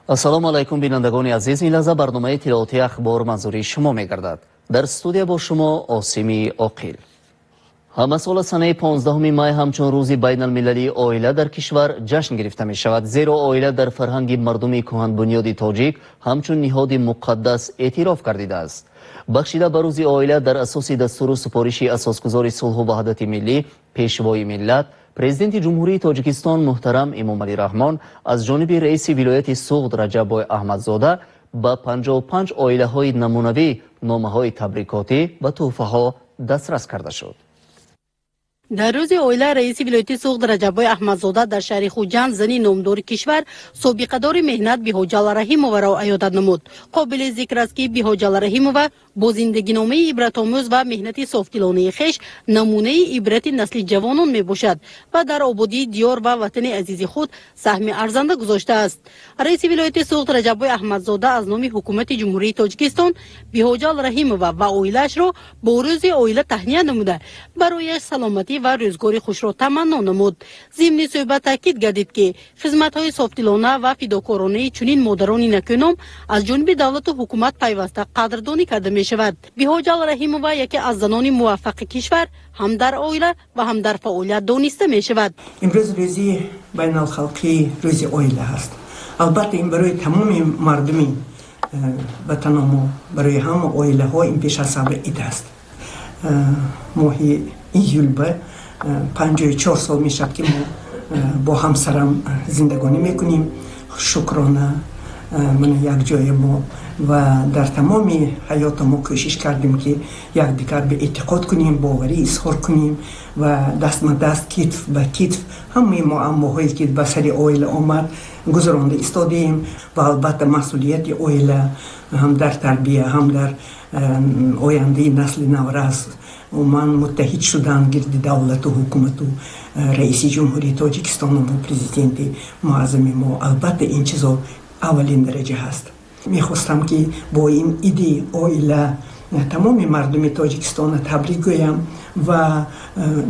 السلام علیکم بینندگان عزیز، این لحظه برنامه اطلاعاتی اخبار منظوری شما می‌گردد. در استودیو با شما آسیمی عاقل. همسال سنه 15 مای همچون روز بین المللی عائله در کشور جشن گرفته می شود، زیرا عائله در فرهنگ مردم کهن بنیاد تاجیک همچون نهاد مقدس اعتراف گردیده است. بخشیده بر روز عائله در اساس دستور و سپارش اساسگزار صلح و وحدت ملی پیشوای ملت پرزیدنت جمهوری تاجیکستان محترم امام علی رحمان از جانب رئیس ولایت سوغد رجب احمدزاده با 55 عائله های نمونوی نامه های تبریکاتی و تحفه ها دسترس کرده شد. در روز عائله رئیس ولایت سوغد رجب احمدزاده در شهر خوجند زنی نامدار کشور سابقه دار مهنت بهاجل رحیمова را عیادت نمود. قابل ذکر است که بهاجل رحیمова با زندگی نامه عبرت آموز و مهنت صافدلانه خویش نمونه عبرت نسل جوانان می باشد و در آبادی دیار و وطن عزیز خود سهم ارزنده گذاشته است. رئیس ولایت سوغد رجب احمدزاده از نام حکومت جمهوری تاجیکستان بهاجل رحیمова و عائله‌اش را با روز عائله تهنیت نموده برای سلامتی و روزگاری خوش را تمنا نمود. ضمن صحبت تاکید گردید که خدمت‌های صافدلانه و فداکارانه چنین مادران نکونام از جانب دولت و حکومت پیوسته قدردانی کرده می شود. بهاجل رحیمова یکی از زنان موفق کشور هم در عائله و هم در فعالیت دانسته می شود. امروز روز بین الخلقی روز عائله است. البته این برای تمام مردمی وطن ما، برای همه عائله ها این پیش از همه عید است. ماه ایول به 54 سال می شد که ما با همسرم زندگانی میکنیم. شکرانه من یک جای ما و در تمام حیات ما کوشش کردیم که یک دیگر به اعتقاد کنیم، باوری اظهار کنیم و دست به دست، کتف به کتف همه معماهایی که به سر عائله آمد گذرانده استادیم و البته مسئولیت عائله هم در تربیه هم در آینده نسل نورست و من متحد شدن گرد دولت و حکومت و رئیس جمهوری تاجیکستان و پرزیدنت معظم ما. البته این چیزا اولین درجه هست. میخواستم که با این ایده عائله تمام مردم تاجیکستان تبریک گویم و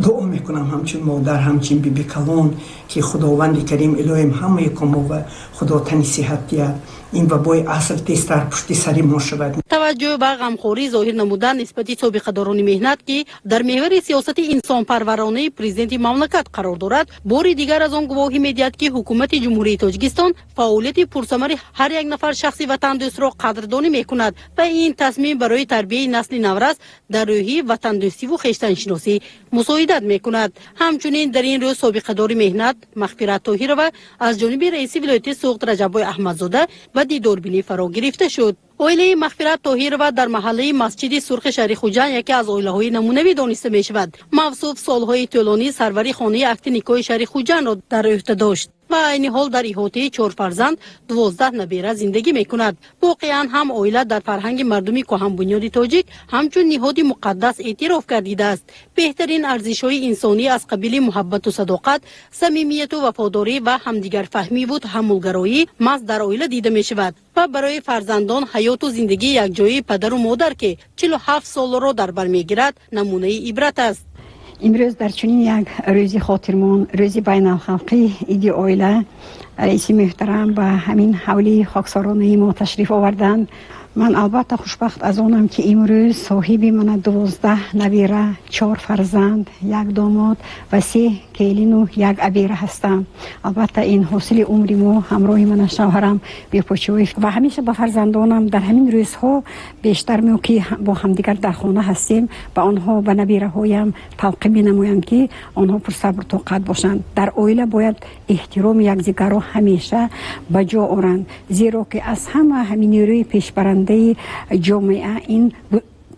دعا میکنم همچون مادر همچون بیبی کلان که خداوند کریم الهیم همه کما و خدا تنی صحت دهد. این وبای اصل تستر پشت سری ما شود. توجه به غمخوری ظاهر نمودن نسبت سابقه داران مهنت که در محور سیاست انسان پرورانه پرزیدنت مملکت قرار دارد، بار دیگر از آن گواهی می‌دهد که حکومت جمهوری تاجیکستان فعالیت پرثمر هر یک نفر شخصی وطن دوست را قدردانی می‌کند و این تصمیم برای تربیت نسل نورست در راهی وطن دوستی و خویشتن شناسی مساعدت می‌کند. همچنین در این روز سابقه دار مهنت مغفرت طاهرova از جانب رئیس ولایت سوغد رجب احمدزاده و دیداربینی فرا گرفته شد. عائله مغفرت طاهرova در محله مسجد سرخ شهر خوجند یکی از عائله‌های نمونه‌ای دانسته می‌شود. موصوف سال‌های طولانی سروری خانه اکت نیکای شهر خوجند را در عهده داشت و این حال در احاطه 4 فرزند 12 نبیره زندگی می‌کند. واقعاً هم عائله در فرهنگ مردمی کهن بنیاد تاجیک همچون نهاد مقدس اعتراف گردیده است. بهترین ارزش‌های انسانی از قبیل محبت و صداقت، صمیمیت و وفاداری و همدیگر فهمی و تحملگرایی محض در عائله دیده می‌شود و برای فرزندان حیات و زندگی یک جای پدر و مادر که 47 سال را در بر می‌گیرد نمونه عبرت است. امروز در چنین یک روز خاطرمان، روز بین الخلقی عید عائله، رئیس محترم و همین حولی خاکسارانه ما تشریف آوردند. من البته خوشبخت از آنم که امروز صاحب من 12 نویره، 4 فرزند، 1 داماد و 3 کیلین و 1 عبیره هستم. البته این حاصل عمری ما، همراه من شوهرم بی‌پوچوی و همیشه با فرزندانم در همین روزها بیشتر ما که با همدیگر در خانه هستیم و آنها به نویره هایم تلقین می‌نمایند که آنها پر صبر و طاقت باشند. در عائله باید احترام یکدیگر را همیشه به جا آورند، زیرا که از همین نیروی پیشبرنده جامعه این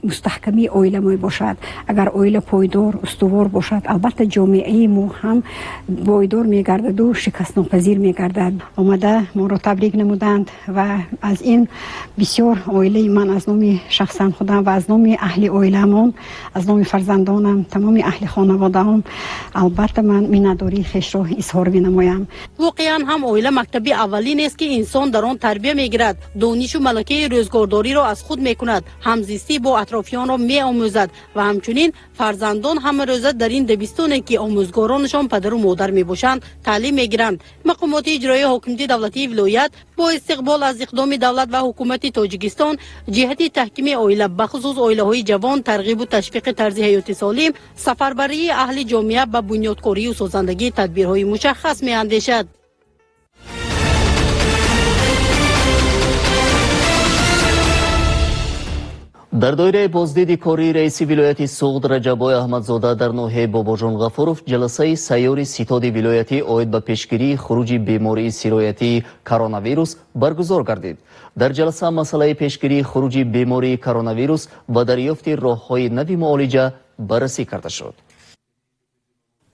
مستحکمی عائله ما باشد. اگر عائله پایدار استوار باشد، البته جامعه ما هم پایدار میگردد و شکست ناپذیر میگردد. آمده ما را تبریک نمودند و از این بسیار عائله من از نام شخصا خودم و از نام اهل عائله‌مان، از نام فرزندانم، تمام اهل خانواده‌ام، البته من مینداری خویش را اظهار می‌نمایم. واقعا هم عائله مکتب اولین است که انسان در آن تربیت میگیرد، دانش و ملکه روزگارداری را از خود میکند، همزیستی با اطرافیان را می‌آموزد و همچنین فرزندان همه روزه در این دبستانی که آموزگارانشان پدر و مادر میباشند تعلیم میگیرند. مقامات اجرایی حاکمیت دولتی ولایت با استقبال از اقدام دولت و حکومت تاجیکستان جهت تحکیم عائله بخصوص عائله‌های جوان ترغیب و تشویق طرز حیات سالم سفربری اهل جامعه به بنیادکاری و سازندگی تدبیرهای مشخص می‌اندیشد. در دایره بازدید کاری رئیس ولایت سوغد رجبای احمدزاده در ناحیه باباجان غفورов جلسه سیار ستاد ولایتی عاید به پیشگیری خروج بیماری سرایتی کرونا برگزار گردید. در جلسه مسئله پیشگیری خروج بیماری کرونا و دریافت راه‌های نوی معالجه بررسی کرده شد.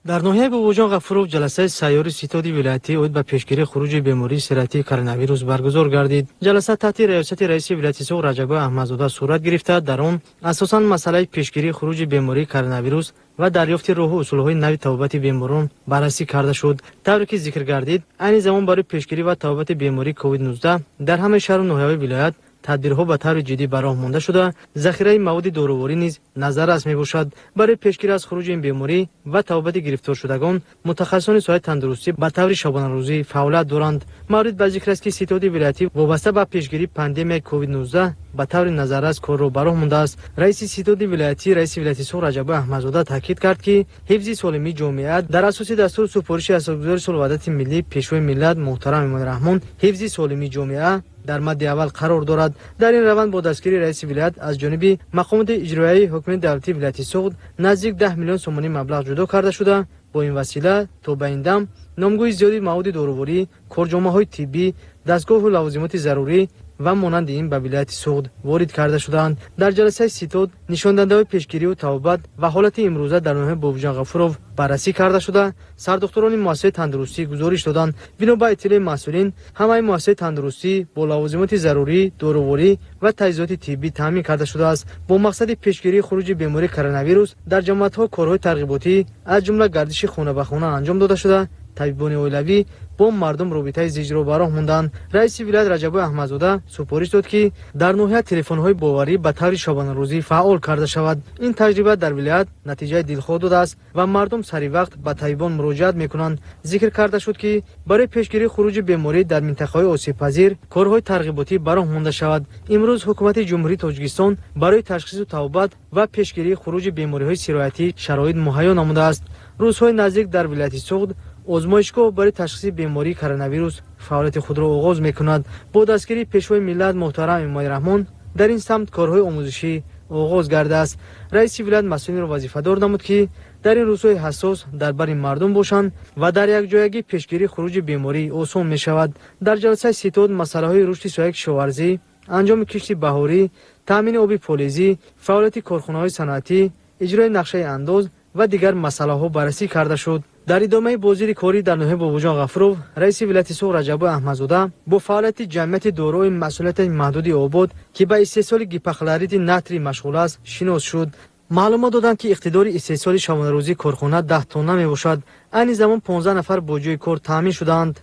در ناحیه باباجان غفورov جلسه سیار ستاد ولایتی عاید به پیشگیری خروج بیماری سرایتی کرونا برگزار گردید. جلسه تحت ریاست رئیس ولایت سوغد رجبای احمدزاده صورت گرفته. در آن اساساً مسئله پیشگیری خروج بیماری کرونا و دریافت راه و اصولهای نوی توبت بیماران بررسی کرده شد. طوری که ذکر گردید این زمان برای پیشگیری و توبت بیماری کووید 19 در همه شهر و ناحیه‌های ولایت تدبیرها به طور جدی به راه مانده شده. ذخیره مواد دارویی نیز نظر است میباشد. برای پیشگیری از خروج این بیماری و توبت گرفتار شدگان متخصصان ساحه تندرستی به طور شبانه روزی فعالیت دارند. مورد به ذکر است که ستاد ولایتی وابسته به پیشگیری پاندمی کووید 19 به طور نظر است کار را به راه مانده است. رئیس ستاد ولایتی رئیس ولایت سوغد رجبای احمدزاده تاکید کرد که حفظ سالمی جامعه در اساس دستور سپارش اساسگزار سلوات ملی پیشوای ملت محترم امام رحمان حفظ سالمی جامعه در مد اول قرار دارد. در این روند با دستگیری رئیس ولایت از جانب مقامات اجرایی حکومت دولتی ولایت سوغد نزدیک 10 میلیون سومانی مبلغ جدا کرده شده. با این وسیله تا به این دم نامگوی زیادی مواد دارویی، کارجامه‌های طبی، دستگاه و لوازمات ضروری و مانند این به ولایت سوغد وارد کرده شدند. در جلسه ستاد نشانده‌های پیشگیری و توبت و حالت امروزه در ناحیه باباجان غفورov بررسی کرده شده. سردکتران مؤسسه تندرستی گزارش دادند بنا به اطلاع مسئولین همه مؤسسه تندرستی با لوازمات ضروری، دارویی و تجهیزات طبی تامین کرده شده است با مقصد پیشگیری خروج بیماری کرونا در جماعت‌ها کارهای ترغیباتی از جمله گردش خانه به خانه انجام داده شده. طبیبان عائلوی با مردم رابطه زیجرو به راه ماندند. رئیس ولایت رجبای احمدزاده سپارش داد که در ناحیه تلفن‌های باوری به طور شبانه روزی فعال کرده شود. این تجربه در ولایت نتیجه دلخواه داده است و مردم سری وقت به طبیبان مراجعت میکنند. ذکر کرده شد که برای پیشگیری خروج بیماری در منطقه‌های آسیب‌پذیر کارهای ترغیباتی به راه مانده شود. امروز حکومت جمهوری تاجیکستان برای تشخیص و توبت و پیشگیری خروج بیماری‌های سرایتی شرایط مهیا نموده است. روزهای نزدیک در ولایت سوغد آزمایشگاه برای تشخیص بیماری کرونا فعالیت خود را آغاز می‌کند. با دستگیری پیشوای ملت محترم امام رحمان در این سمت کارهای آموزشی آغاز گردیده است. رئیس ولایت مسئولین را وظیفه‌دار نمود که در این روزهای حساس در بر مردم باشند و در یک جایگی پیشگیری خروج بیماری آسان می‌شود. در جلسه ستاد مسائل رشد سایه کشاورزی، انجام کشت بهاری، تامین آب پالیزی، فعالیت کارخانه‌های صنعتی، اجرای نقشه انداز و دیگر مسائل‌ها بررسی کرده شد. در ادامه بازدید کاری در ناحیه باباجان غفورov رئیس ولایت سوغد رجبای احمدزاده با فعالیت جمعیت دارای مسئولیت محدود آباد که به استحصال گیپخلورید نتری مشغول است شناس شد. معلومات دادند که اقتدار استحصال شبانه روزی کارخانه 10 تن میباشد. این زمان 15 نفر با جای کار تامین شدند.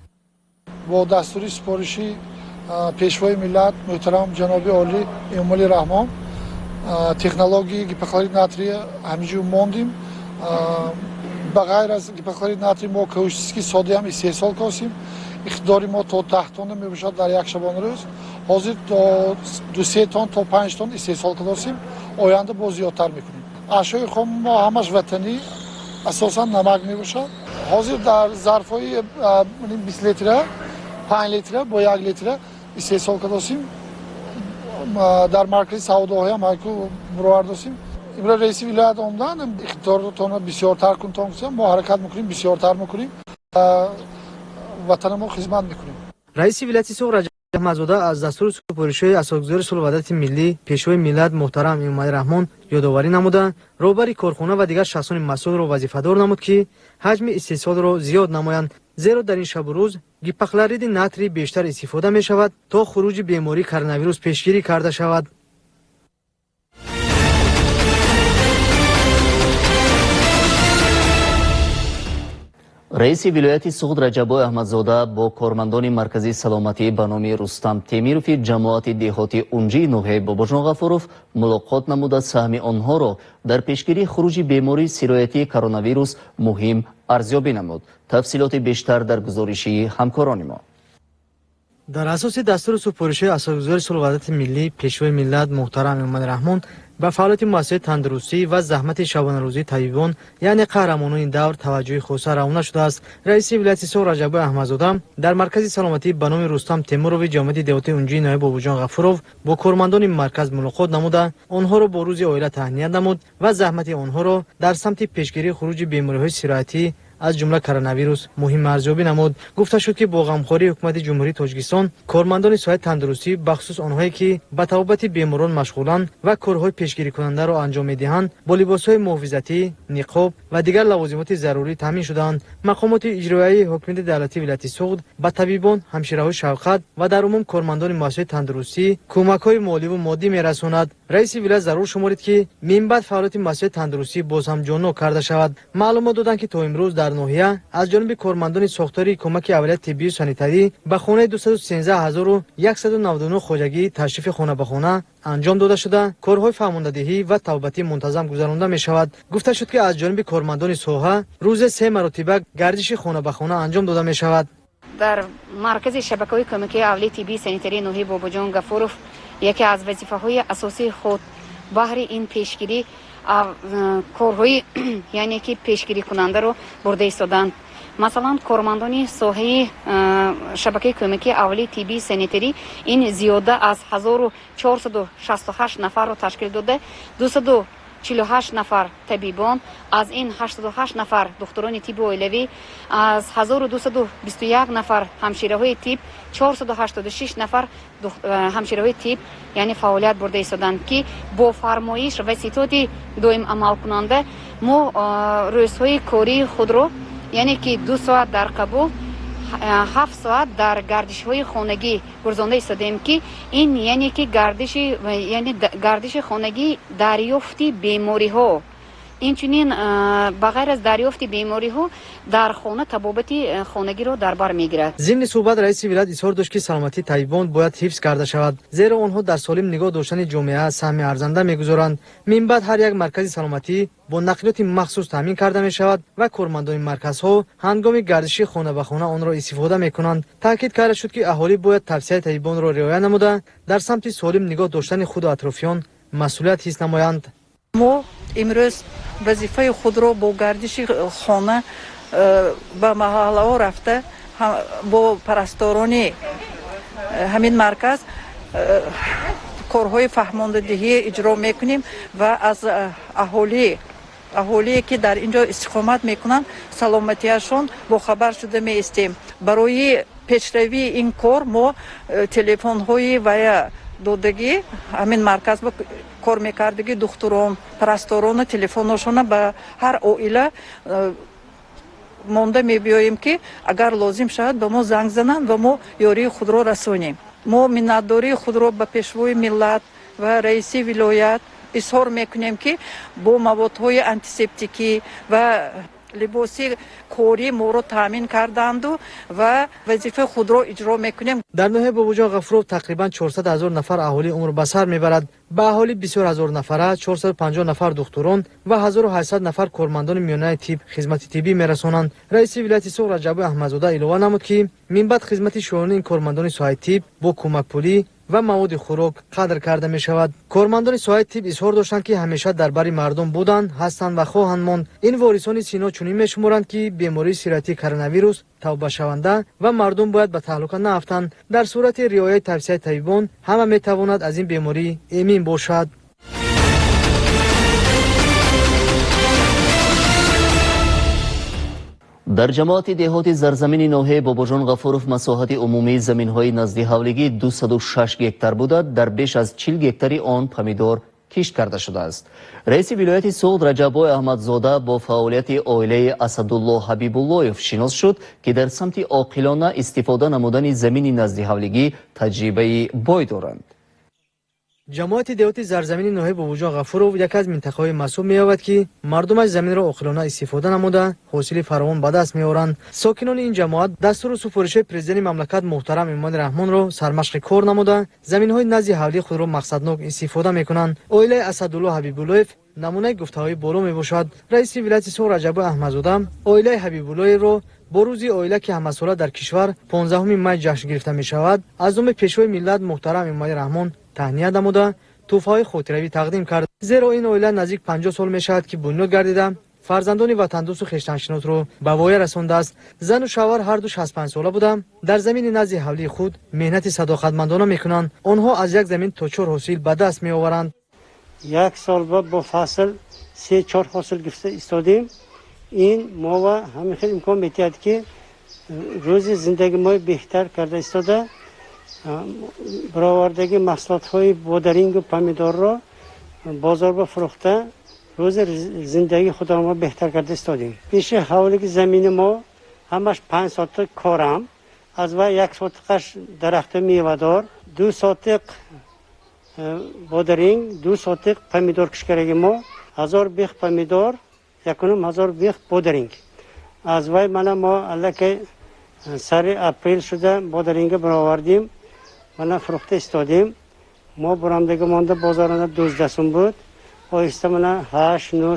با دستور سپارشی پیشوای ملت محترم جناب عالی امام رحمان تکنولوژی گیپخلورید نتری همینجور موندیم. به غیر از گیپخلورید نتری ما کوشش که ساده هم استحصال کنیم. اقتدار ما تا 10 تن میباشد در یک شبانه روز. حاضر تا 2-3 تن تا 5 تن استحصال کنیم. آینده باز زیادتر میکنیم. اشیاء خام ما همش وطنی اساسا نمک میباشد. حاضر در ظرفای 20 لیتر 5 لیتر با 1 لیتر استحصال کنیم. در مرکز سوداهای هم برآورد داشتیم. امروز رئیس ولایت آمدن اقتدارتون بسیارتر کنیم. ما حرکت میکنیم بسیارتر میکنیم. وطن ما خدمت میکنیم. رئیس ولایت سوغد رجبای احمدزاده از دستور سپارشی اساسگزار سلوات ملی پیشوای ملت محترم امام رحمان یادآوری نمودند. روبری کارخانه و دیگر شخصان مسئول را وظیفه‌دار نمود که حجم استحصال را زیاد نمایند، زیرا در این شب و روز گیپخلورید نتری بیشتر استفاده می شود تا خروج بیماری کرونا پیشگیری کرده شود. رئیس ولایت سوغد رجب احمدزاده با کارمندان مرکزی سلامتی به نام رستم تیمیروف جماعت دهاتی اونجی نوحه باباجان غفوروف ملاقات نموده سهم آنها را در پیشگیری خروج بیماری سرایتی کرونا ویروس مهم ارزیابی نمود. تفصیلات بیشتر در گزارشی همکاران ما. در اساس دستور سپارشی اساسگزار سلوات ملی پیشوای ملت محترم امام رحمان به فعالیت مؤسسه تندرستی و زحمت شبانه روزی طبیبان یعنی قهرمانان این دور توجه خاصه روانه شده است. رئیس ولایت سوغد رجب احمدزاده در مرکز سلامتی به نام رستم تیمیروف جماعت دهاتی اونجی نایب باباجان غفوروف با کارمندان مرکز ملاقات نموده آنها را با روز عائله تهنیت نمود و زحمت آنها را در سمت پیشگیری خروج بیماری‌های سرایتی از جمله کرونا ویروس مهم ارزیابی نمود. گفته شد که با غمخواری حکومت جمهوری تاجیکستان کارمندان ساحه تندرستی بخصوص آنهایی که به تبابت بیماران مشغولند و کارهای پیشگیری کننده را انجام میدهند با لباسهای محافظتی، نقاب و دیگر لوازمات ضروری تامین شدند. مقامات اجرایی حکومت دولتی ولایت سوغد به طبیبان، همشیره‌های شفقت و در عموم کارمندان مؤسسه تندرستی کمک‌های مالی و مادی می‌رساند. رئیس ولایت ضرور شمارید که من بعد فعالیت مؤسسه تندرستی باز هم جانو کرده شود. معلومات دادند که تا امروز در ناحیه از جانب کارمندان ساختاری کمک اولیه طبی و سانیتری به خانه 213199 خواجگی تشریف خانه به خانه انجام داده شده. کارهای فرماندهی و توبتی منتظم گذرانده می شود. گفته شد که از جانب کارمندان ساحه روز 3 مرتبه گردش خانه به خانه انجام داده می شود. در مرکز شبکه‌های کمکی اولیه طبی سانیتری نوحه باباجان غفوروف یکی از وظیفه‌های اساسی خود بهر این پیشگیری کارهای یعنی که پیشگیری کننده رو برده ایستادند. مثلا کارمندان ساحه شبکه کمکی اولیه طبی سانیتری این زیاده از 1468 نفر رو تشکیل داده. 248 نفر طبیبان، از این 88 نفر دکتران طب اولیوی، از 1221 نفر همشیره‌های طب، 486 نفر همشیره‌های طب یعنی فعالیت برده ایستادند که با فرمایش و ستاد دائم عمل کننده ما روزهای کاری خود رو یعنی که 2 ساعت در قبول 7 ساعت در گردش های خانگی گذرانده ایستادیم که این یعنی که گردش خانگی دریافتی بیماری ها اینچنین بغیر از دریافتی بیماری ها در خانه تبابت خانگی را در بر میگیرد. ضمن صحبت رئیس ولایت اظهار داشت که سلامتی طبیبان باید حفظ کرده شود زیرا آنها در سالم نگاه داشتن جامعه سهم ارزنده میگذارند. من بعد هر یک مرکز سلامتی با نقلیات مخصوص تامین کرده می شود و کارمندان مرکزها هنگام گردش خانه به خانه آن را استفاده می کنند. تاکید کرده شد که اهالی باید توصیه طبیبان را رعایت نموده در سمت سالم نگاه داشتن خود و اطرافیان مسئولیت حس نمایند. ما امروز وظیفه خود را با گردش خانه به محله ها رفته با پرستاران همین مرکز کارهای فهماندهی اجرا میکنیم و از اهالی که در اینجا استقامت میکنن سلامتیشون با خبر شده میستیم. برای پیشروی این کار ما تلفن های و دادگی همین مرکز با کار میکردگی دکتران پرستاران تلفنشون به هر عائله مانده میبیاییم که اگر لازم شد به ما زنگ زنند و ما یاری خود را رسانیم. ما منتداری خود را به پیشوای ملت و رئیس ولایت اظهار میکنیم که با موادهای آنتیسپتیکی و لباسی کاری ما را تامین کردند و وظیفه خود را اجرا میکنیم. در نوحه باباجان غفوروف تقریبا 400,000 نفر اهالی عمر به سر میبرد. به اهالی بسیار هزار نفره 450 نفر دکتران و 1800 نفر کارمندان میانه طب خدمت طبی میرسانند. رئیس ولایت سوغد رجب احمدزاده اعلام نمود که من بعد خدمت شورانه این کارمندان ساحه طب با کمک پولی و مواد خوراک قدر کرده می شود. کارمندان ساحه طب اظهار داشتند که همیشه در بر مردم بودند، هستند و خواهند ماند. این وارثان سینا چنین می شمارند که بیماری سرایتی کرونا ویروس توبه شونده و مردم باید به تهلکه نافتند. در صورت رعایت توصیه طبیبان همه می تواند از این بیماری امین باشد. در جماعت دهات زرزمین نوحه باباجان غفوروف مساحت عمومی زمین‌های نزد حولگی 206 گکتار بوده، در بیش از 40 گکتاری آن پمیدور کشت کرده شده است. رئیس ولایت سوغد رجب احمدزاده با فعالیت عائله اسدالله حبیب‌اللهیف شناس شد که در سمت عاقلانه استفاده نمودن زمین نزد حولگی تجربه بای دارند. جماعت دیوتی زرزمین نوحه بوجا غفورов یک از منطقه‌های محسوب می‌یابد که مردمش زمین را عاقلانه استفاده نموده حاصل فراوان به دست می‌آورند. ساکنان این جماعت دستور سفارش پرزیدنت مملکت محترم امام رحمان را سرمشق کار نموده زمین‌های نزد حولی خود را مقصدناک استفاده می‌کنند. اویله اسدالله حبیب‌الله نمونه گفته‌های بالا می‌باشد. رئیس ولایت سوغد رجب احمدزاده اویله حبیب‌الله را با روزی اویله که همساله در کشور 15 می جشن گرفته می‌شود از نام پیشوای ملت محترم امام رحمان تهنیت نموده تحفه‌های خاطروی تقدیم کرد. زیرا این اویله نزدیک 50 سال می‌شود که بنیاد گردیده فرزندان وطن دوست و خویشتن‌شناس را به وای رسانده است. زن و شوهر هر دو 65 ساله بودند. در زمین نزد حولی خود مهنت صداقتمندانه می‌کنند. آنها از یک زمین تا 4 حاصل به دست می‌آورند. یک سال بعد با فصل 3-4 حاصل گرفته ایستادیم. این ما و همین خیلی امکان می‌دهد که روز زندگی ما بهتر کرده ایستاده برآوردگی محصولات‌های بادرینگ و پمیدار را بازار با فروخته روز زندگی خود ما بهتر کرده ایستادیم. پیش حوالی زمین ما همش 5 ساعت کارم از و 1 ساعتش درخت میوه‌دار 2 ساعت بادرینگ 2 ساعت پمیدار کشکرگی ما 1000 بیخ پمیدار 1000 بیخ بادرینگ از وای ما الکی سر اپریل شده بادرینگ برآوردیم من فروخته استادیم. ما برآمدگی مانده بازارانه 12 سوم بود آیسته من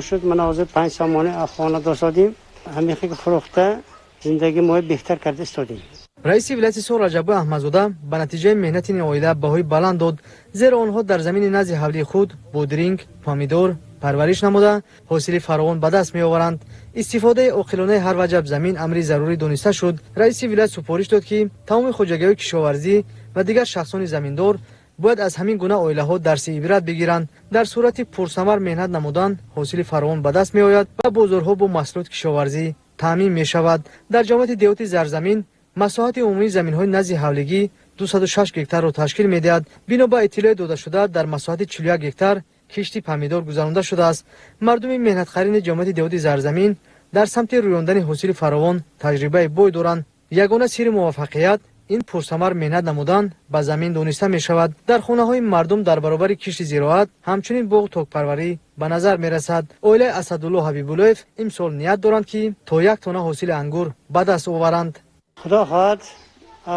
8-9 شد من از 5 سامانه خانه داشتیم همیشه که فروخته زندگی ما بهتر کرده استادیم. رئیس ولایت سوغد رجب احمدزاده به نتیجه مهنت این اویله بهای بلند داد زیرا آنها در زمین نزد حولی خود بادرینگ پمیدار پرورش نموده حاصل فراوان به دست می‌آورند. استفاده عاقلانه هر وجب زمین امری ضروری دانسته شد. رئیس ولایت سفارش داد که تمام خواجگی‌های کشاورزی و دیگر شخصان زمیندار باید از همین گونه اویله‌ها درس عبرت بگیرند. در صورت پرثمر مهنت نمودن حاصل فراوان به دست می‌آید و بازارها با محصولات کشاورزی تامین می‌شود. در جماعت دیوتی زرزمین مساحت عمومی زمین‌های نزد حولگی 206 گکتار را تشکیل می‌دهد. بنا به اطلاع داده شده در مساحت 41 گکتار کشتی پمیدار گذرانده شده است. مردم مهنتخواران جماعت دیوتی زرزمین در سمت رویاندن حاصل فراوان تجربه بوی دارند. یگانه سر موفقیت این پرثمر مهنت نمودن به زمین دانسته می شود. در خانه های مردم در برابر کشت زراعت همچنین باغ تاک پروری به نظر می رسد. اویله اسدالله حبیب‌الله امسال نیت دارند که تا 1 تن حاصل انگور به دست آورند. خدا خواهد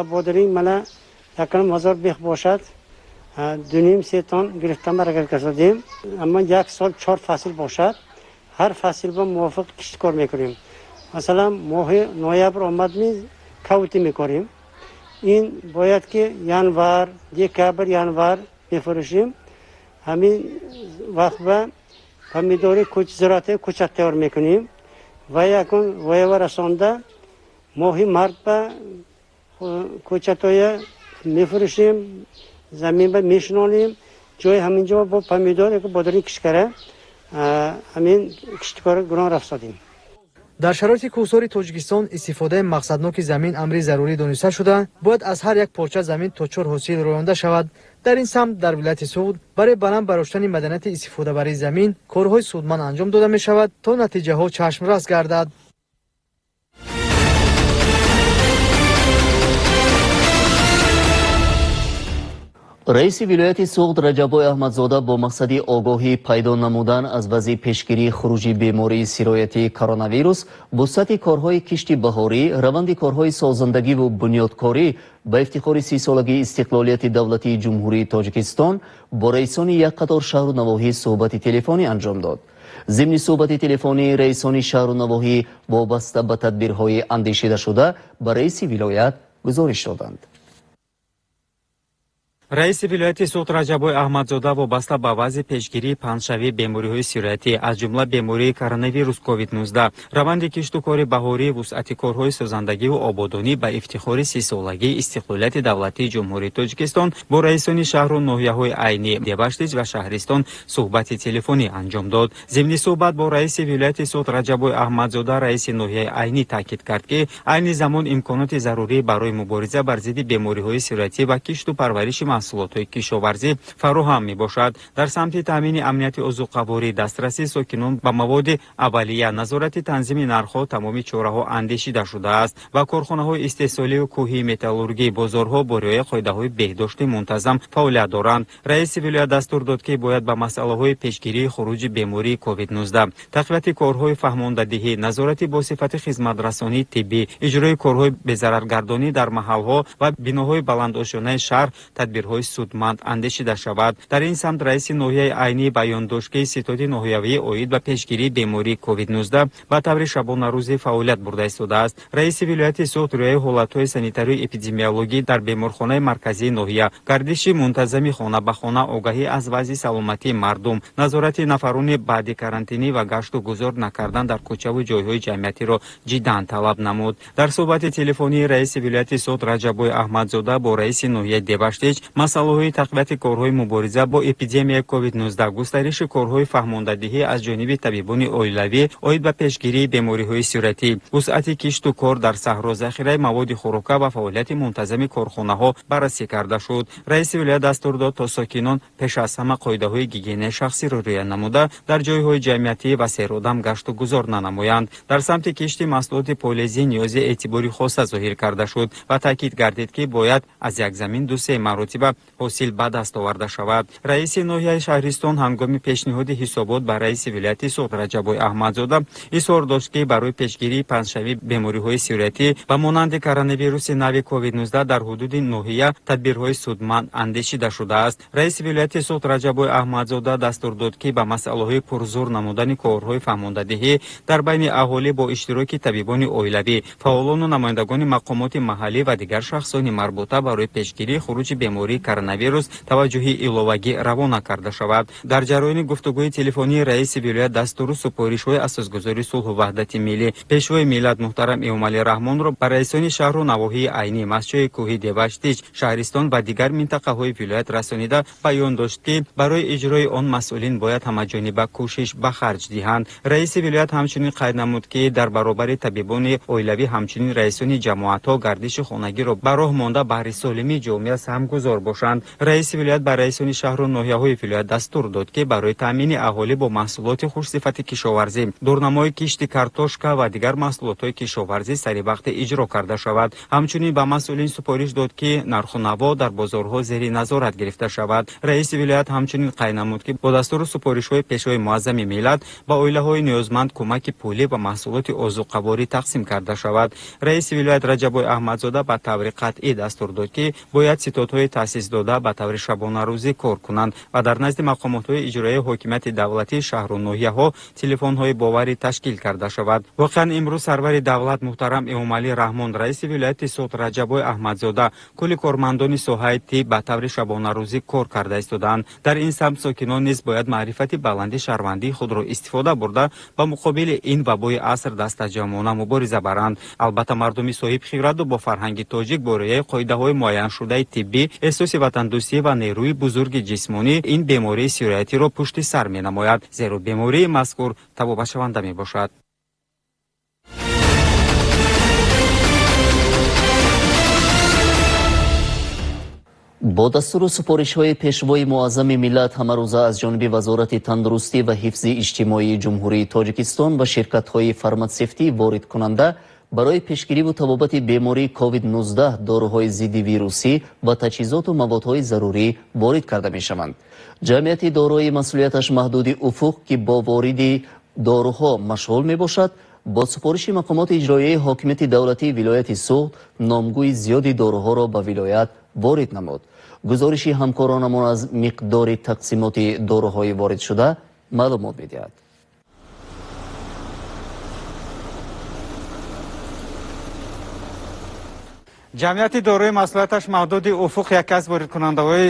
بادرینگ من 1000 بیخ باشد 2.5-3 تن گرفتم اگر کسادیم اما 1 سال 4 فصل باشد هر فصل با موافق کشت کار میکنیم. مثلا ماه نوامبر آمد کوتی میکنیم این باید که ینور دکبر ینور بفروشیم همین وقت به پمیداری کوچ زراعت کوچک تیار میکنیم و یکون ویو رسانده ماهی مرد به کوچتای میفروشیم زمین به میشنانیم جای همینجا با پمیدار که بادرینگ کشکره همین کشتکار گران رفتادیم. در شرایط کوسار تاجیکستان استفاده مقصدناک زمین امری ضروری دانسته شده باید از هر یک پارچه زمین تا 4 حاصل رویانده شود. در این سمت در ولایت سوغد برای بلند برداشتن مدنیت استفاده برای زمین کارهای سودمند انجام داده می شود تا نتیجه ها چشم رس گردد. رئیس ولایت سوغد رجب احمدزاده با مقصد آگاهی پیدا نمودن از وضع پیشگیری خروج بیماری سرایت کرونا ویروس، وسعت کارهای کشت بهاری، روند کارهای سازندگی و بنیادکاری به افتخار 30 سالگی استقلالیت دولتی جمهوری تاجیکستان با رئیسان یک قطار شهر و نواحی صحبت تلفنی انجام داد. ضمن صحبت تلفنی رئیسان شهر و نواحی وابسته به تدبیرهای اندیشیده شده به رئیس ولایت گزارش دادند. رئیس ولایت سوغد رجب احمدزاده وابسته به وضع پیشگیری پنجشوی بیماری‌های سرایتی از جمله بیماری کرونا ویروس کووید 19 روند کشت و کار بهاری وسعت کارهای سازندگی و آبادانی به افتخار 30 سالگی استقلالیت دولتی جمهوری تاجیکستان با رئیسان شهر و ناحیه‌های عینی دیبشتیج و شهرستان صحبت تلفنی انجام داد. ضمن صحبت با رئیس ولایت سوغد رجب احمدزاده رئیس ناحیه عینی تاکید کرد که عین زمان امکانات ضروری برای مبارزه بر ضد بیماری‌های سرایتی و کشت و پرورش маҳсулотҳои кишоварзӣ фароҳам мебошад. дар самти таъмини амнияти озуқаворӣ, дастрасии сокинон ба маводи аввалия, назорати танзими нархҳо тамоми чораҳо андешида шудааст ва корхонаҳои истеҳсоливу кӯҳии металлургӣ бозорҳо бо риояи қоидаҳои беҳдошти мунтазам фаъолият доранд. раиси вилоят дастур дод ки бояд ба масъалаҳои пешгирии хуруҷи бемории COVID-19, тақвияти корҳои фаҳмондадиҳӣ, назорати босифати хизматрасонии тиббӣ, иҷрои корҳои безараргардонӣ дар маҳалҳо ва биноҳои баландошонаи шаҳр тадбирҳои судманд андешида шавад. дар ин самт раиси ноҳияи айнӣ баён дошт ки ситоди ноҳиявӣ оид ба пешгирии бемории COVID-19 ба таври шабонарӯзӣ фаъолият бурда истодааст. раиси вилояти Сугд рӯяи ҳолатҳои санитарию эпидемиологӣ дар беморхонаи марказии ноҳия, гардиши мунтазами хона ба хона, огаҳӣ аз вазъи саломатии мардум, назорати нафарони баъди карантинӣ ва гашту гузор накардан дар кӯчаву ҷойҳои ҷамъиятиро ҷиддан талаб намуд. дар суҳбати телефонии раиси вилояти Сугд Раҷабой Аҳмадзода бо раиси ноҳияи Дебаштич масъалаҳои тақвияти корҳои мубориза бо эпидемияи COVID-19, густариши корҳои фаҳмондадиҳӣ аз ҷониби табибони оилавӣ оид ба пешгирии бемориҳои суръатӣ, вусъати кишту кор дар саҳро, захираи маводи хӯрока ва фаъолияти мунтазами корхонаҳо баррасӣ карда шуд. раиси вилоят дастур дод то сокинон пеш аз ҳама қоидаҳои гигиенаи шахсиро риоя намуда дар ҷойҳои ҷамъиятӣ ва серодам гашту гузор нанамоянд. дар самти кишти маҳсулоти полезӣ ниёзи эътибори хоса зоҳир карда шуд ва таъкид гардид ки бояд аз як замин 2-3 маротиба ҳосил ба даст оварда шавад. раиси ноҳияи шаҳристон ҳангоми пешниҳоди ҳисобот ба раиси вилояти Сугд Раҷабой Аҳмадзода изҳор дошт ки барои пешгирии панҷшавии бемориҳои суръатӣ ба монанди коронавируси нави COVID-19 дар ҳудуди ноҳия тадбирҳои судманд андешида шудааст. раиси вилояти Сугд Раҷабой Аҳмадзода дастур дод ки ба масъалаҳои пурзур намудани корҳои фаҳмондадиҳӣ дар байни аҳолӣ бо иштироки табибони оилавӣ, фаъолону намояндагони мақомоти маҳаллӣ ва дигар шахсони марбута барои пешгирии хуруҷи бемории коронавирус таваҷҷӯҳи иловагӣ равона карда шавад. дар ҷараёни гуфтугӯи телефонии раиси вилоят дастуру супоришҳои асосгузори сулҳу ваҳдати миллӣ, пешвои миллат муҳтарам Эмомалӣ Раҳмонро ба раисони шаҳру навоҳии айнӣ, масҷои кӯҳи Дебаштич, шаҳристон ва дигар минтақаҳои вилоят расонида баён дошт ки барои иҷрои он масъулин бояд ҳамаҷониба кӯшиш ба харҷ диҳанд. раиси вилоят ҳамчунин қайд намуд ки дар баробари табибони оилавӣ ҳамчунин раисони ҷамоатҳо гардиши хонагиро ба роҳ монда баҳри солимии ҷомеа саҳмгузор бошанд. раиси вилоят ба раисони шаҳру ноҳияҳои вилоят дастур дод ки барои таъмини аҳолӣ бо маҳсулоти хушсифати кишоварзӣ, дурнамои кишти картошка ва дигар маҳсулотҳои кишоварзӣ саривақте иҷро карда шавад. ҳамчунин ба масъулин супориш дод ки нарху наво дар бозорҳо зери назорат гирифта шавад. раиси вилоят ҳамчунин қайд намуд ки бо дастуру супоришҳои пешвои муаззами миллат ба оилаҳои ниёзманд кӯмаки пулӣ ва маҳсулоти озуқаворӣ тақсим карда шавад. раиси вилоят Раҷабой Аҳмадзода ба таври қатъӣ дастур дод ки бояд ситодҳои таъсисдода ба таври шабонарӯзӣ кор кунанд ва дар назди мақомотҳои иҷроии ҳокимияти давлатии шаҳру ноҳияҳо телефонҳои боварӣ ташкил карда шавад. воқеан имрӯз сарвари давлат муҳтарам Эмомалӣ Раҳмон, раиси вилояти Сугд Раҷабой Аҳмадзода, кулли кормандони соҳаи тиб ба таври шабонарӯзӣ кор карда истоданд. дар ин самт сокинон низ бояд маърифати баланди шаҳрвандии худро истифода бурда ба муқобили ин вабои аср дастаҷамона мубориза баранд. албатта мардуми соҳиб хибрату бо фарҳанги тоҷик бо риояи қоидаҳои муайяншудаи тиббӣ, эҳсоси ватандӯстӣ ва нерӯи бузурги ҷисмонӣ ин бемории суръатиро пушти сар менамояд, зеро бемории мазкур табобашаванда мебошад. бо дастуру супоришҳои пешвои муаззами миллат ҳамарӯза аз ҷониби вазорати тандурустӣ ва ҳифзи иҷтимоии ҷумҳурии Тоҷикистон ва ширкатҳои фарматсевтӣ воридкунанда барои пешгириву табобати бемории COVID-19 доруҳои зидди вирусӣ ва таҷҳизоту маводҳои зарурӣ ворид карда мешаванд. ҷамъияти дорои масъулияташ маҳдуди уфуқ ки бо вориди доруҳо машғул мебошад, бо супориши мақомоти иҷроияи ҳокимияти давлатии вилояти Сугд номгӯи зиёди доруҳоро ба вилоят ворид намуд. гузориши ҳамкоронамон аз миқдори тақсимоти доруҳои воридшуда маълумот медиҳад. ҷамъияти дорои масъулияташ маҳдуди уфуқ яке аз воридкунандаҳои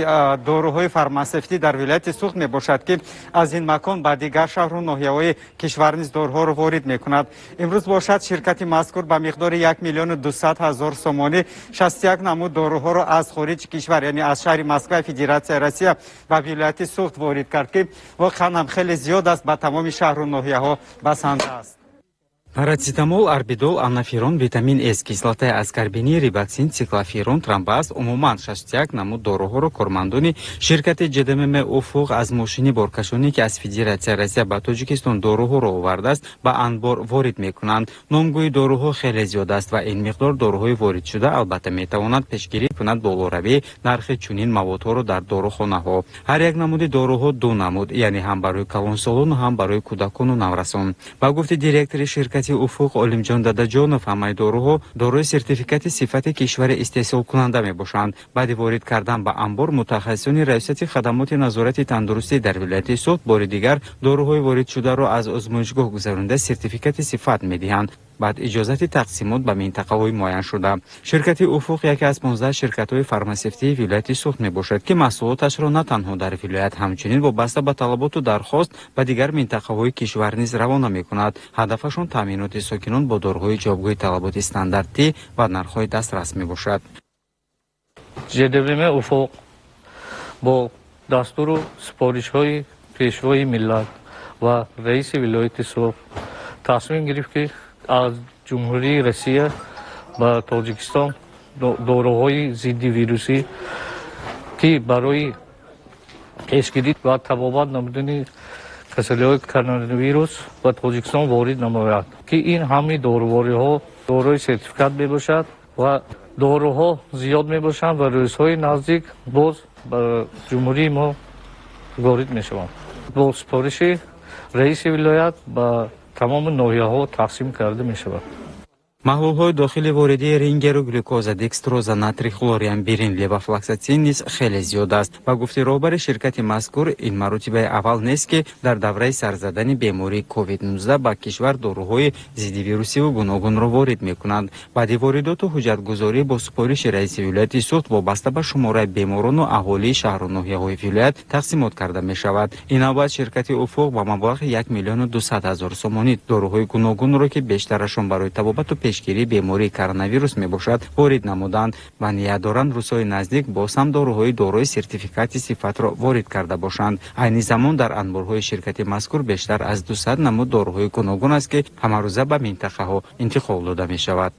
доруҳои фармасевтӣ дар вилояти Сугд мебошад ки аз ин макон ба дигар шаҳру ноҳияҳои кишвар низ доруҳоро ворид мекунад. имрӯз бошад ширкати мазкур ба миқдори 1 миллион 200 ҳазор сомонӣ 61 намуд доруҳоро аз хориҷи кишвар, яъне аз шаҳри Москва, Федератсияи Россия ба вилояти Сугд ворид кард ки воқеан ҳам хеле зиёд аст, ба тамоми шаҳру ноҳияҳо басанда аст. Парацетамол, арбидол, анаферон, витамин С, кислотаи аскорбини, рибоксин, циклоферон, тромбаз, умуман 61 намуд доруҳоро кормандони ширкати ҷДММ уфуқ аз мошини боркашоне ки аз Федератсия Россия ба Тоҷикистон доруҳоро овардааст ба анбор ворид мекунанд. Номгӯи доруҳо хеле зиёд аст ва ин миқдор доруҳои воридшуда албатта метавонад пешгирӣ кунад болоравии нархи чунин маводҳоро дар дорухонаҳо. Ҳар як намуди доруҳо ду намуд, яъне ҳам барои калонсолону ҳам барои кӯдакону наврасон. Ба гуфти директори ширкати уфуқ Олимҷон Дадаҷонов, ҳамаи доруҳо дорои сертификати сифати кишвари истеҳсолкунанда мебошанд. баъди ворид кардан ба анбор мутахассисони раисати хадамоти назорати тандурустӣ дар вилояти Сугд бори дигар доруҳои воридшударо аз озмоишгоҳ гузаронда сертификати сифат медиҳанд. баъд иҷозати тақсимот ба минтақаҳои муайян шуда. Ширкати уфуқ яке аз 15 ширкатҳои фармасевтии вилояти Сугд мебошад ки маҳсулоташро на танҳо дар вилоят, ҳамчунин вобаста ба талаботу дархост ба дигар минтақаҳои кишвар низ равона мекунад. ҳадафашон таъминоти сокинон бо дорухои ҷавобгои талаботи стандартӣ ва нархҳои дастрас мебошад. ҷДММ уфуқ бо дастуру сипоришҳои пешвои миллат ва раиси вилояти Сугд тасмим гирифт ки аз ҷумҳурии Россия ба Тоҷикистон доруҳои зидди вирусӣ ки барои пешгирӣ ва табобат намудани касалиҳои коронавирус ба Тоҷикистон ворид намояд ки ин ҳами дорувориҳо дорои сертификат мебошад ва доруҳо зиёд мебошанд ва рӯзҳои наздик боз ба ҷумҳурии мо ворид мешаванд. бо сипориши раиси вилоят ба тамоми ноҳияҳо тақсим карда мешавад. маҳлулҳои дохили воридии рингеру глюкоза, декстроза, натрий хлориан, бирин, левофлоксацин низ хеле зиёд аст. ба гуфти роҳбари ширкати мазкур, ин маротибаи аввал нест ки дар давраи сарзадани бемории COVID-19 ба кишвар доруҳои зидди вирусиву гуногунро ворид мекунанд. баъди воридоту ҳуҷҷатгузорӣ бо супориши раиси вилояти Сугд вобаста ба шумораи беморону аҳолии шаҳру ноҳияҳои вилоят тақсимот карда мешавад. ин навбат ширкати уфуқ ба маблағи 1 миллиону 200 ҳазор сомонӣ доруҳои гуногунро ки бештарашон барои табобату пешгирии бемории коронавирус мебошад ворид намуданд ва ният доранд рӯзҳои наздик боз ҳам доруҳои дорои сертификати сифатро ворид карда бошанд. айни замон дар анборҳои ширкати мазкур бештар аз 200 намуд доруҳои гуногун аст ки ҳамарӯза ба минтақаҳо интиқол дода мешавад.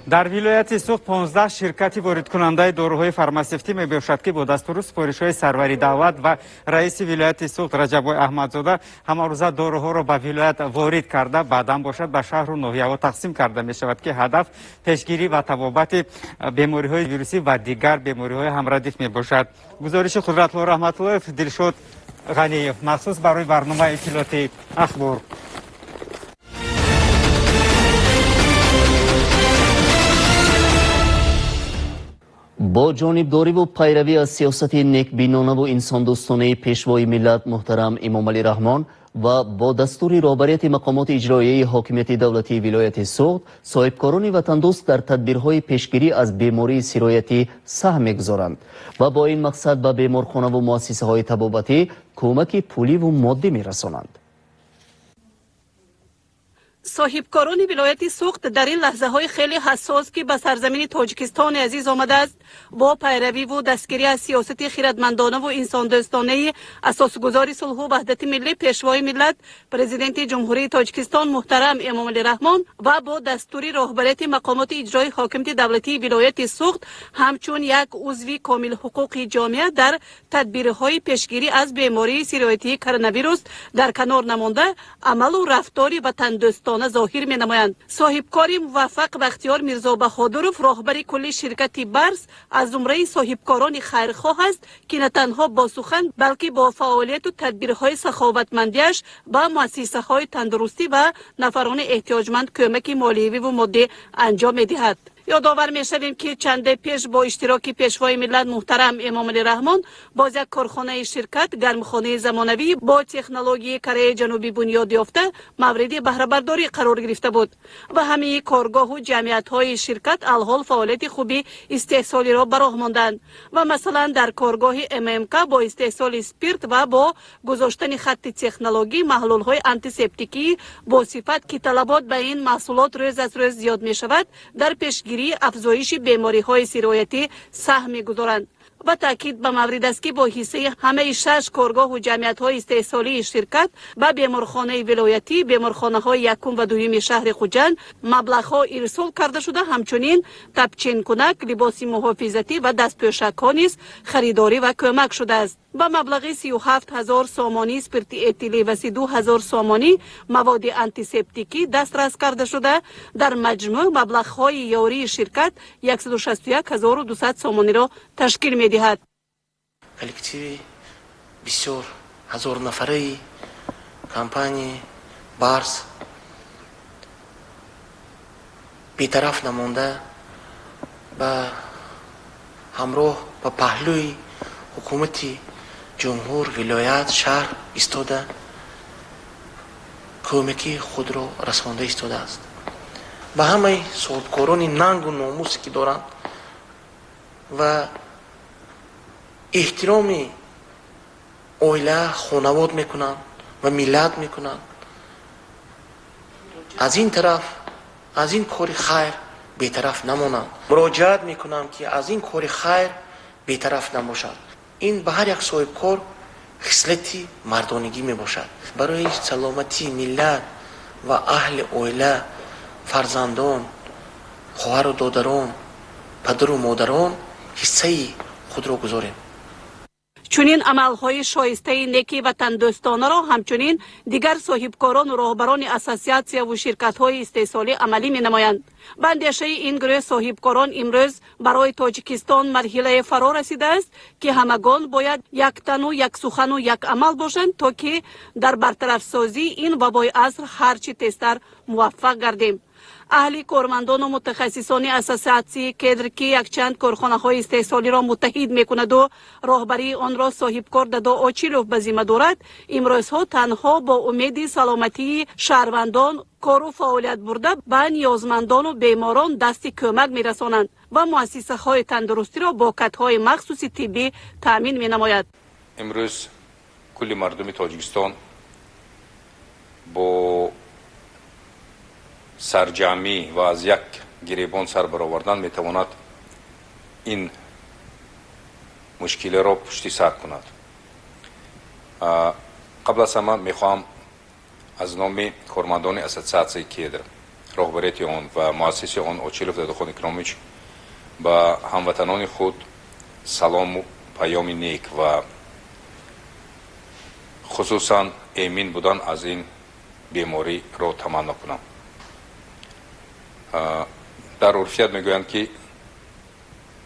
дар вилояти Сугд 15 ширкати воридкунандаи доруҳои фармасевтӣ мебошад ки бо дастуру сипоришҳои сарвари давлат ва раиси вилояти Сугд Раҷабой Аҳмадзода ҳамарӯза доруҳоро ба вилоят ворид карда баъдан бошад ба шаҳру ноҳияҳо тақсим карда мешавад ки ҳадаф пешгирӣ ва табобати бемориҳои вирусӣ ва дигар бемориҳои ҳамрадиф мебошад. гузориши Қудратло Раҳматуллоев, Дилшод Ғаниев, махсус барои барномаи иттилоъоти Ахбор. با جانبداری و پیروی از سیاست نیکبینانه و انساندوستانه پیشوای ملت محترم امام علی رحمان و با دستور رهبریت مقامات اجرایی حاکمیت دولتی ولایت سوغد صاحبکاران وطندوست در تدبیرهای پیشگیری از بیماری سرایتی سهم می‌گذارند و با این مقصد به بیمارخانه و مؤسسه‌های طبابتی کمک پولی و مادی می‌رسانند. صاحبکاران ولایت سوغد در این لحظه های خیلی حساس که به سرزمین تاجیکستان عزیز آمده است با پیروی و دستگیری از سیاست خیرتمندانه و انسان دوستانه اساسگذار صلح و وحدت ملی پیشوای ملت پرزیدنت جمهوری تاجیکستان محترم امام علی رحمان و با دستوری رهبریت مقامات اجرایی حاکمیت دولتی ولایت سوغد همچون یک عضو کامل حقوقی جامعه در تدبیرهای پیشگیری از بیماری سرایتی کرونا در کنار نمانده عمل و رفتار وطندوستانه ظاهر می نمایند. صاحبکار موفق بختیار میرزا بهادرов راهبر کل شرکت برس از زمره صاحبکاران خیرخواه است که نه تنها با سخن بلکه با فعالیت و تدبیرهای سخاوتمندیش به مؤسسه های تندرستی و نفران احتیاجمند کمک مالیوی و مادی انجام می دهد. یادآور می‌شویم که چند پیش با اشتراک پیشوای ملت محترم امام علی رحمان باز یک کارخانه شرکت گرمخانه زمانوی با تکنولوژی کره جنوبی بنیاد یافته مورد بهره برداری قرار گرفته بود و همه کارگاه و جمعیت‌های شرکت الحال فعالیت خوبی استحصالی را به راه ماندند و مثلا در کارگاه MMK با استحصال اسپریت و با گذاشتن خط تکنولوژی محلول‌های آنتیسپتیکی با صفت که طلبات به این محصولات روز از روز زیاد می‌شود در پیشگیری افزایش بیماری های سرایتی سهم می‌گذارند. و تاکید به مورد است که با حصه همه 6 کارگاه و جمعیت‌های استحصالی شرکت به بیمارخانه ولایتی، بیمارخانه‌های یکم و دوم شهر خوجند مبلغ‌ها ارسال کرده شده. همچنین تبچین کنک، لباس محافظتی و دستپوشک‌ها نیز خریداری و کمک شده است. با مبلغ 37,000 سامانی اسپرت اتیلی و 32,000 سامانی مواد آنتیسپتیکی دسترس کرده شده. در مجموع مبلغ‌های یاری شرکت 161,200 سامانی را تشکیل می‌دهد. کلکتیوی بسیار هزار نفره کمپانی بارس بی‌طرف نمانده با همراه با پهلوی حکومتی جمهور ولایت شهر ایستاده کمکی خود را رسانده ایستاده است. به همه صاحبکاران ننگ و ناموسی که دارند و احترامی اویله خانواد میکنند و ملت میکنند. از این طرف از این کار خیر بی‌طرف نمانند. مراجعت میکنم که از این کار خیر بی‌طرف نباشد. این به هر یک صاحب کار خصلتی مردانگی می باشد. برای سلامتی ملت و اهل اویله، فرزندان، خواهر و دادران، پدر و مادران حصه خود را گذاریم. چنین عملهای شایسته نیکی وطن دوستانه را همچنین دیگر صاحبکاران و راهبران اساسیاسیا و شرکت‌های استحصالی عملی می‌نمایند. به اندیشه این گروه صاحبکاران امروز برای تاجیکستان مرحله فرا رسیده است که همگان باید یک تن و یک سخن و یک عمل باشند تا که در برطرف سازی این وبای عصر هرچی تیزتر موفق گردیم. اهل کارمندان و متخصصان اساسیاسی کادر که یک چند کارخانه‌های استحصالی را متحد می‌کند و راهبری آن را صاحبکار دادا آچیلوف به ذمه دارد، امروزها تنها با امید سلامتی شهروندان کار و فعالیت برده به نیازمندان و بیماران دست کمک می‌رسانند و مؤسسه‌های تندرستی را با کت‌های مخصوص طبی تامین می‌نماید. امروز کل مردم تاجیکستان با سرجمی و از یک گریبان سر برآوردن میتواند این مشکل را پشتی سر کند. قبل از همه میخواهم از نام کارمندان اساسیاسی کادر، راهبریت آن و مؤسس آن آچیلوف دادخان اکرامیچ به هموطنان خود سلام و پیام نیک و خصوصا امین بودن از این بیماری را تمنا کنم. در عرفیت میگویند که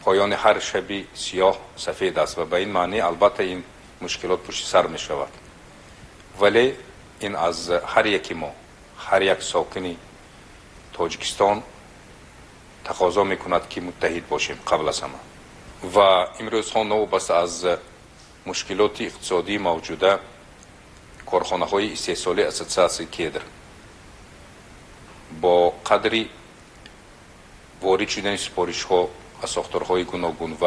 پایان هر شبی سیاه سفید است و به این معنی البته این مشکلات پشت سر می شود، ولی این از هر یکی ما، هر یک ساکنی تاجیکستان تقاضا می کند که متحد باشیم. قبل از همه و امروز ها نوبست از مشکلات اقتصادی موجوده کارخانه های استحصالی اساسیاسی کادر با قدری وارد شدن سپارش ها از ساختارهای گوناگون و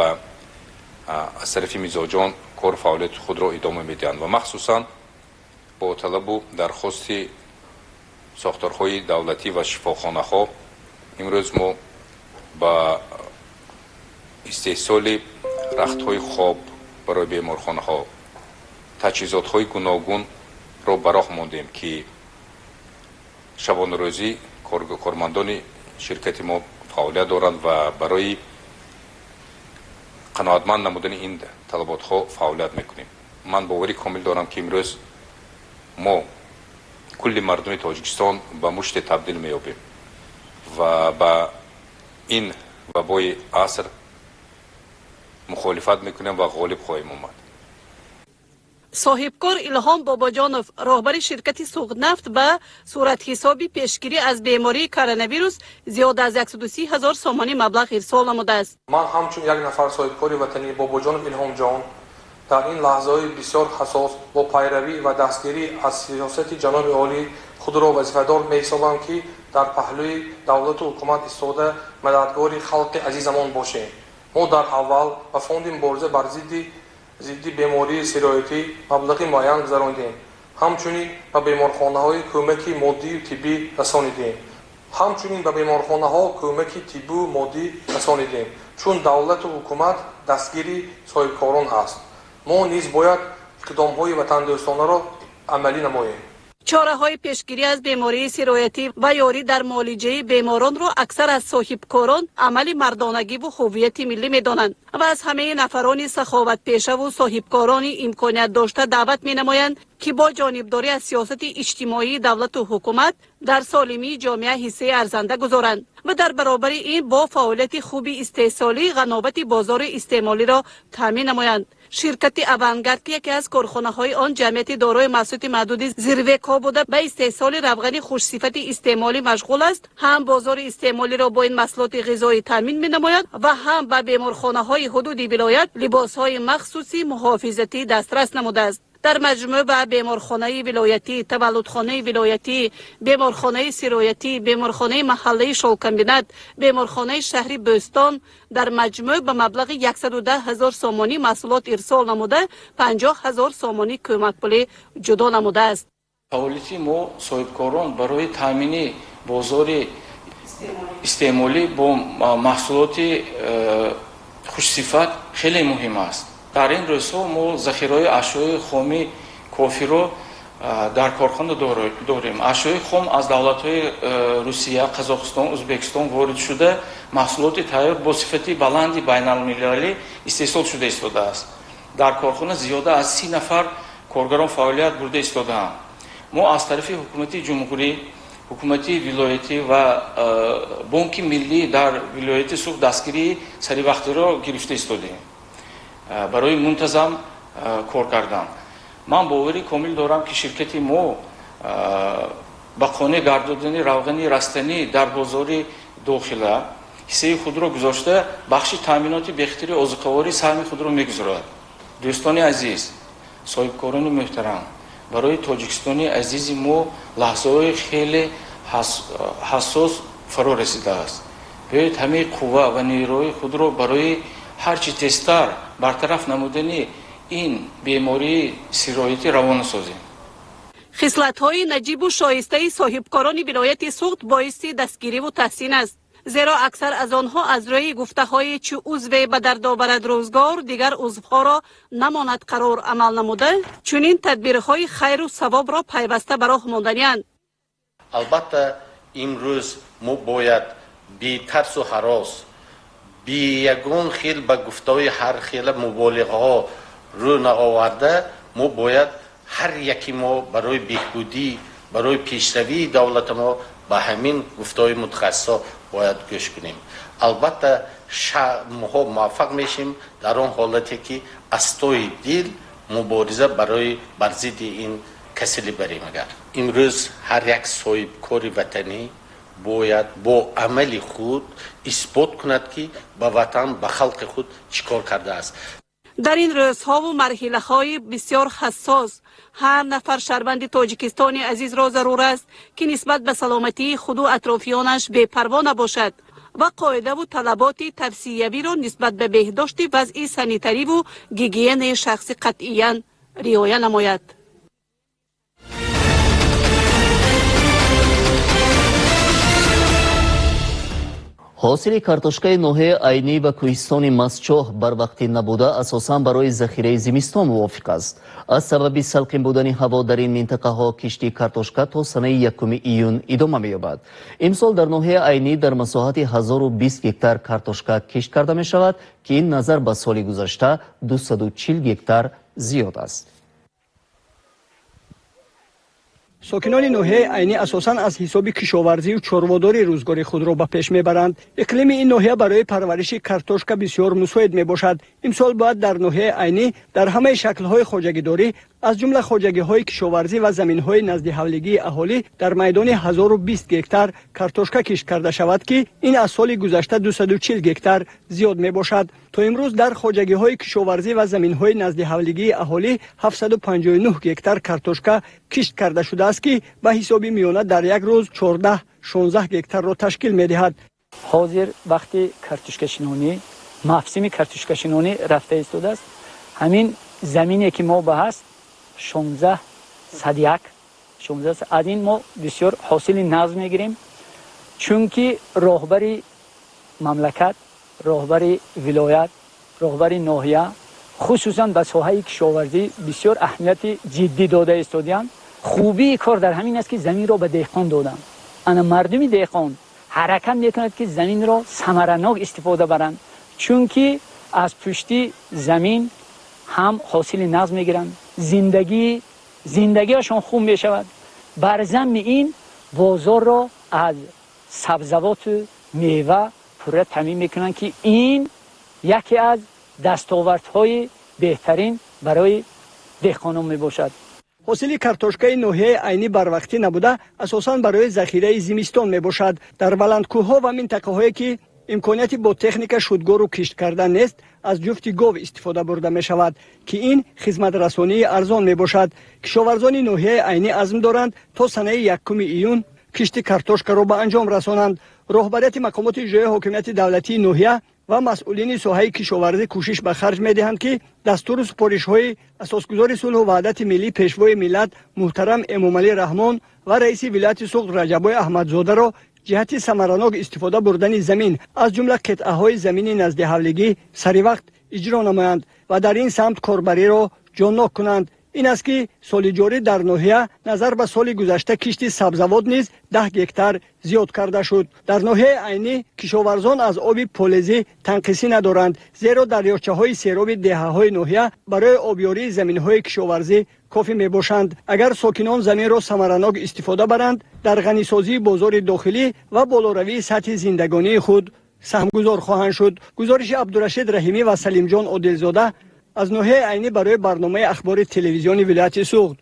از طرف مزاجان کار فعالیت خود را ادامه میدهند و مخصوصا با طلب و درخواست ساختارهای دولتی و شفاخانه ها امروز ما با استحصال رخت های خواب برای بیمارخانه ها تجهیزات های گوناگون را براه ماندیم که شبانه روزی کارمندان شرکت ما فعالیت دارند و برای قناعتمند نمودن این طلبات ها فعالیت میکنیم. من باوری کامل دارم که امروز ما کل مردم تاجیکستان به مشت تبدیل میابیم و با این وبای عصر مخالفت میکنیم و غالب خواهیم آمد. صاحبکار الهام باباجانوف راهبر شرکت سوغد نفت به صورت حسابی پیشگیری از بیماری کرونا ویروس زیاد از 130,000 سامانی مبلغ ارسال نموده است. من همچون یک نفر صاحبکار وطنی باباجانوف الهام جان در این لحظه‌های بسیار حساس با پیروی و دستگیری از سیاست جناب عالی خود را وظیفه‌دار می‌حسابم که در پهلوی دولت و حکومت ایستاده مددگار خلق عزیزمان باشیم. ما در اول و فوند مبارزه بر ضد بیماری سرایتی مبلغ معین گذراندیم. همچنین به بیمارخانه‌های کمک مادی و طبی رسانیدیم. чун давлату ҳукумат дастгири соҳибкорон аст. мо низ бояд иқдомҳои ватандӯстонаро амалӣ намоем. چاره‌های پیشگیری از بیماری سیرایتی و یاری در معالجه بیماران را اکثر از صاحبکاران عمل مردانگی و هویت ملی می‌دانند و از همه نفران سخاوت پیشه و صاحبکاران امکانیت داشته دعوت می‌نمایند که با جانبداری از سیاست اجتماعی دولت و حکومت در سالمی جامعه حصه ارزنده گذارند و در برابر این با فعالیت خوب استحصالی غناوت بازار استعمالی را تامین نمایند. شرکت اوانگارد که یکی از کارخانه‌های آن جمعیت دارای محصولات محدود زیربکا بوده به استحصال روغن خوشصفت استعمالی مشغول است، هم بازار استعمالی را با این محصولات غذایی تامین می‌نماید و هم به بیمارخانه‌های حدود ولایت لباس‌های مخصوصی محافظتی دسترس نموده است. در مجموع به بیمارخانه ولایتی، تولدخانه ولایتی، بیمارخانه سیرایتی، بیمارخانه محلی شالکمبینات، بیمارخانه شهری بستان در مجموع به مبلغ 110,000 سامانی محصولات ارسال نموده 50,000 سامانی کمک پولی جدا نموده است. فعالیت ما صاحبکاران برای تامین بازار استعمالی با محصولات خوشصفت خیلی مهم است. در این روزها ما ذخیره اشیاء خام کافی را در کارخانه داریم. اشیاء خام از دولت‌های روسیه، قزاقستان، ازبکستان وارد شده، محصولات تیار با صفت بلند بین‌المللی استحصال شده ایستاده است. در کارخانه زیاده از 30 نفر کارگران فعالیت برده ایستاده‌اند. ما از طرف حکومت جمهوری، حکومت ولایتی و بانک ملی در ویلایت سوخت دستگیری سری وقتی را گرفته ایستادیم برای منتظم کار کردن. من باوری کامل دارم که شرکت ما با خانه گرداندن روغن رستنی در بازار داخله حصه خود را گذاشته، بخش تامینات بهتری آذوقه‌واری سهم خود را می‌گذارد. دوستان عزیز، صاحبکاران محترم، برای تاجیکستان عزیز ما لحظه‌های خیلی حساس فرا رسیده است. باید همه قوه و نیروی خود را برای هرچی تستر برطرف نمودن این بیماری سیرایتی روانه سازیم. خصلت‌های نجیب و شایسته صاحبکاران ولایت سوخت باعث دستگیری و تحسین است، زیرا اکثر از آنها از روی گفته‌های چه عضو به درد آورد روزگار دیگر عضوها را نماند قرار عمل نموده، چنین تدبیرهای خیر و ثواب را پیوسته به راه ماندنی‌اند. البته امروز ما باید بی ترس و هراس بی یگان خیل به گفته‌های هر خیل مبالغه ها رو نآورده، ما باید هر یکی ما برای بهبودی، برای پیشروی دولت ما به همین گفته‌های متخصصا باید گوش کنیم. البته ما موفق میشیم در آن حالتی که از توی دل مبارزه برای بر ضد این کسلی بریم. اگر امروز هر یک صاحبکار وطنی باید با عمل خود اثبات کند که به وطن، به خلق خود چیکار کرده است. در این روزها و مرحله‌های بسیار حساس هر نفر شهروند تاجیکستان عزیز را ضرور است که نسبت به سلامتی خود و اطرافیانش بی‌پروا نباشد و قاعده و طلبات توصیوی را نسبت به بهداشت وضع سانیتری و گیگین شخصی قطعاً رعایت نماید. حاصل کارتوشکای نوحه عینی و کوهستان مسچوه بر وقتی نبوده اساساً برای ذخیره زمستان موافق است. از سبب سلقین بودن هوا در این منطقه ها کشتی کارتوشکا تا سنه 1 ایون ادامه می‌یابد. امسال در نوحه عینی در مساحت 1020 هکتار کارتوشکا کشت کرده می شود که این نظر به سال گذشته 240 هکتار زیاد است. ساکنان ناحیه عینی اساساً از حساب کشاورزی و چرواداری روزگاری خود را به پیش میبرند. اقلیم این ناحیه برای پرورش کارتوشکا بسیار مساعد میباشد. امسال باید در ناحیه عینی در همه شکل‌های خواجگی‌داری از جمله خواجگی‌های کشاورزی و زمین‌های نزد حولیگی اهالی در میدان 1020 هکتار کارتوشکا کشت کرده شود که این از سال گذشته 240 هکتار زیاد میباشد. تا امروز در خواجگی‌های کشاورزی و زمین‌های نزد حولیگی اهالی 759 هکتار کارتوشکا کشت کرده شده است که به حساب میانه در یک روز 14-16 هکتار را تشکیل می‌دهد. حاضر وقتی کارتوشکا شنونی موسم کارتوشکا شنونی رفته ایستاده است. همین زمینی که ما به هست 16 از این ما بسیار حاصل نظم میگیریم، چون که راهبری مملکت راهبر ولایت، راهبر ناحیه خصوصا به ساحه کشاورزی بسیار اهمیت جدی داده ایستادند. خوبی کار در همین است که زمین را به دهقان دادند. انا مردم دهقان حرکت میکند که زمین را ثمرناک استفاده برند، چون که از پشتی زمین هم حاصل نظم میگیرند، زندگیشان خوب میشود. بر ضمن این بازار را از سبزیجات و میوه پوره تامین میکنند که این یکی از دستاوردهای بهترین برای دهقانان میباشد. حاصل کارتوشکای نوحه عینی بروقتی نبوده اساساً برای ذخیره زمستان میباشد. در بلندکوه‌ها و منطقه‌هایی که امکاناتی با تکنیک شودگار و کشت کردن نیست، از جفت گاو استفاده برده می شود که این خدمت رسانی ارزان می باشد. کشاورزان نوحه عینی عزم دارند تا سنه 1 ایون کشت کارتوشکا را به انجام رسانند. رهبریت مقامات اجرایی حاکمیت دولتی نوحه و مسئولین ساحه کشاورزی کوشش به خرج می دهند که دستور سپارش های اساسگزار صلح و وحدت ملی پیشوای ملت محترم امامعلی رحمان و رئیس ولایت سوغد رجب احمدزاده را جهت ثمرناک استفاده بردن زمین از جمله قطعه های زمین نزد حولگی سری وقت اجرا نمایند و در این سمت کاربری را جانناک کنند. این است که سال جاری در ناحیه نظر به سال گذشته کشت سبزیجات نیز 10 هکتار زیاد کرده شد. در ناحیه عینی کشاورزان از آب پولیزی تنقیسی ندارند، زیرا دریاچه های سیراب دهه های ناحیه برای آبیاری زمین های کشاورزی کافی می باشند. اگر ساکنان زمین را ثمرناک استفاده برند، در غنیسازی بازار داخلی و بالاروی سطح زندگانی خود سهمگذار خواهند شد. گزارش عبدالرشید رحیمی و سلیم جان عادلزاده از ناحیه عینی برای برنامه اخبار تلویزیونی ولایت سوغد.